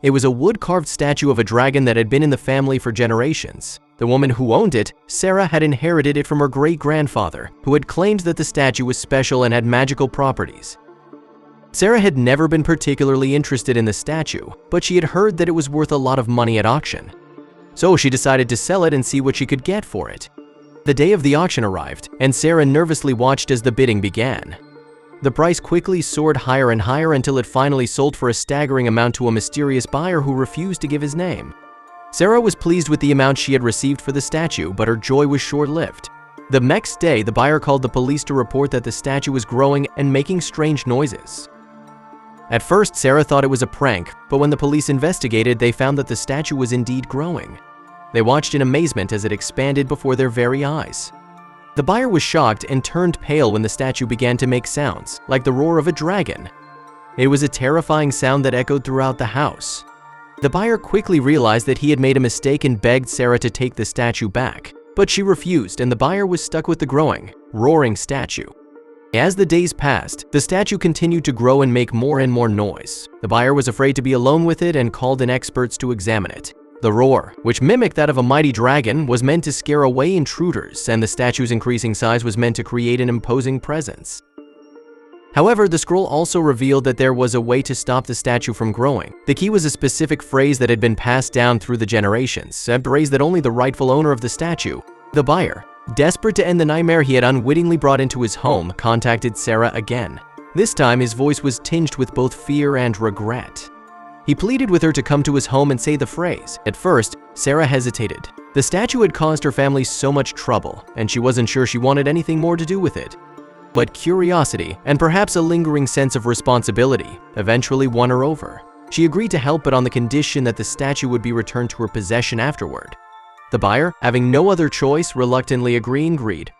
It was a wood-carved statue of a dragon that had been in the family for generations. The woman who owned it, Sarah, had inherited it from her great-grandfather, who had claimed that the statue was special and had magical properties. Sarah had never been particularly interested in the statue, but she had heard that it was worth a lot of money at auction. So she decided to sell it and see what she could get for it. The day of the auction arrived, and Sarah nervously watched as the bidding began. The price quickly soared higher and higher until it finally sold for a staggering amount to a mysterious buyer who refused to give his name. Sarah was pleased with the amount she had received for the statue, but her joy was short-lived. The next day, the buyer called the police to report that the statue was growing and making strange noises. At first, Sarah thought it was a prank, but when the police investigated, they found that the statue was indeed growing. They watched in amazement as it expanded before their very eyes. The buyer was shocked and turned pale when the statue began to make sounds, like the roar of a dragon. It was a terrifying sound that echoed throughout the house. The buyer quickly realized that he had made a mistake and begged Sarah to take the statue back, but she refused, and the buyer was stuck with the growing, roaring statue. As the days passed, the statue continued to grow and make more and more noise. The buyer was afraid to be alone with it and called in experts to examine it. The roar, which mimicked that of a mighty dragon, was meant to scare away intruders, and the statue's increasing size was meant to create an imposing presence. However, the scroll also revealed that there was a way to stop the statue from growing. The key was a specific phrase that had been passed down through the generations, a phrase that only the rightful owner of the statue, the buyer, desperate to end the nightmare he had unwittingly brought into his home, contacted Sarah again. This time, his voice was tinged with both fear and regret. He pleaded with her to come to his home and say the phrase. At first, Sarah hesitated. The statue had caused her family so much trouble, and she wasn't sure she wanted anything more to do with it. But curiosity, and perhaps a lingering sense of responsibility, eventually won her over. She agreed to help, but on the condition that the statue would be returned to her possession afterward. The buyer, having no other choice, reluctantly agreed.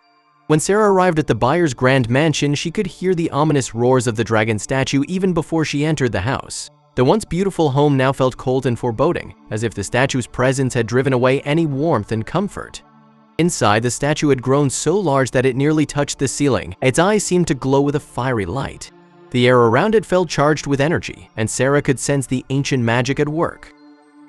When Sarah arrived at the buyer's grand mansion, she could hear the ominous roars of the dragon statue even before she entered the house. The once beautiful home now felt cold and foreboding, as if the statue's presence had driven away any warmth and comfort. Inside, the statue had grown so large that it nearly touched the ceiling. Its eyes seemed to glow with a fiery light. The air around it felt charged with energy, and Sarah could sense the ancient magic at work.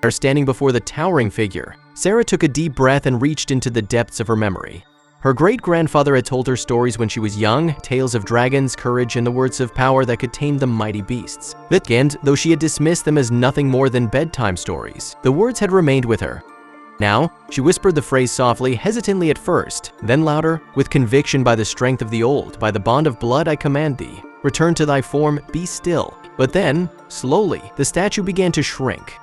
Standing before the towering figure, Sarah took a deep breath and reached into the depths of her memory. Her great-grandfather had told her stories when she was young, tales of dragons, courage, and the words of power that could tame the mighty beasts. And though she had dismissed them as nothing more than bedtime stories, the words had remained with her. Now, she whispered the phrase softly, hesitantly at first, then louder, with conviction. By the strength of the old, by the bond of blood I command thee, return to thy form, be still. But then, slowly, the statue began to shrink.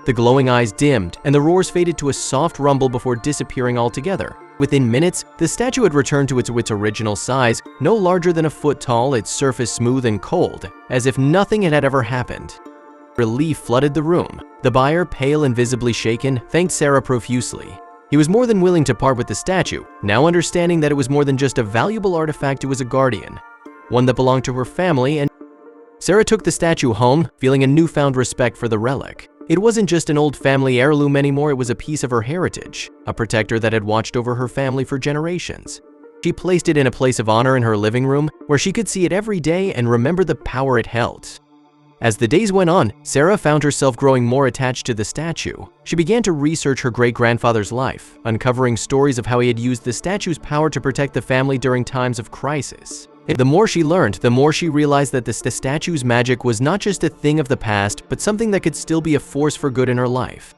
The glowing eyes dimmed, and the roars faded to a soft rumble before disappearing altogether. Within minutes, the statue had returned to its original size, no larger than a foot tall, its surface smooth and cold, as if nothing had ever happened. Relief flooded the room. The buyer, pale and visibly shaken, thanked Sarah profusely. He was more than willing to part with the statue, now understanding that it was more than just a valuable artifact. It was a guardian, one that belonged to her family, and Sarah took the statue home, feeling a newfound respect for the relic. It wasn't just an old family heirloom anymore, it was a piece of her heritage, a protector that had watched over her family for generations. She placed it in a place of honor in her living room, where she could see it every day and remember the power it held. As the days went on, Sarah found herself growing more attached to the statue. She began to research her great-grandfather's life, uncovering stories of how he had used the statue's power to protect the family during times of crisis. The more she learned, the more she realized that the statue's magic was not just a thing of the past, but something that could still be a force for good in her life.